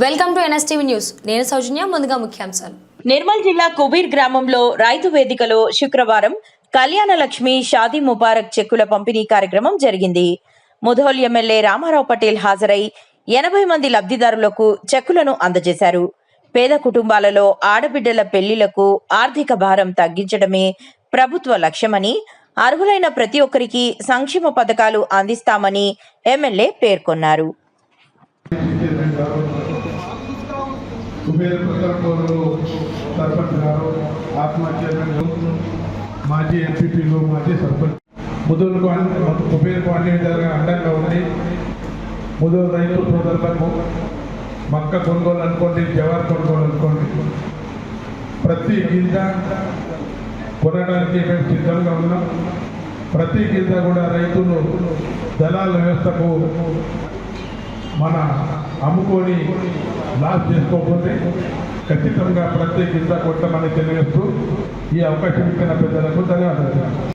Welcome to NSTV news. నేను సౌజన్య. ముందుగా ముఖ్యాంశాలు. నిర్మల్ జిల్లా కుబీర్ గ్రామంలో రైతు వేదికలో శుక్రవారం కళ్యాణ లక్ష్మి షాదీ ముబారక్ చెక్కుల పంపిణీ కార్యక్రమం జరిగింది. ముధోల్ ఎమ్మెల్యే రామారావు పటేల్ హాజరై 80 మంది లబ్ధిదారులకు చెక్కులను అందజేశారు. పేద కుటుంబాలలో ఆడబిడ్డల పెళ్లిలకు ఆర్థిక భారం తగ్గించడమే ప్రభుత్వ లక్ష్యమని, అర్హులైన ప్రతి ఒక్కరికి సంక్షేమ పథకాలు అందిస్తామని ఎమ్మెల్యే పేర్కొన్నారు. కుబేర్ ప్రతాపూర్లో సర్పంచ్ గారు, ఆత్మ చైర్మన్, మాజీ ఎంపీపీలు, మాజీ సర్పంచ్ ముదూరుకు కుబేర్కు అన్ని విధాలుగా అండంగా ఉంది. ముదూరు రైతు సోదరులకు మక్క కొనుగోలు అనుకోండి, జవార్ కొనుగోలు అనుకోండి, ప్రతి గింజ కొనడానికి మేము సిద్ధంగా ఉన్నాం. ప్రతి గింజ కూడా రైతులు దళాల వ్యవస్థకు మన అమ్ముకొని లాస్ చేసుకోకపోతే ఖచ్చితంగా ప్రతి గింజ కొట్టమని తెలియజేస్తూ ఈ అవకాశం ఇచ్చిన పెద్దలకు ధన్యవాదాలు.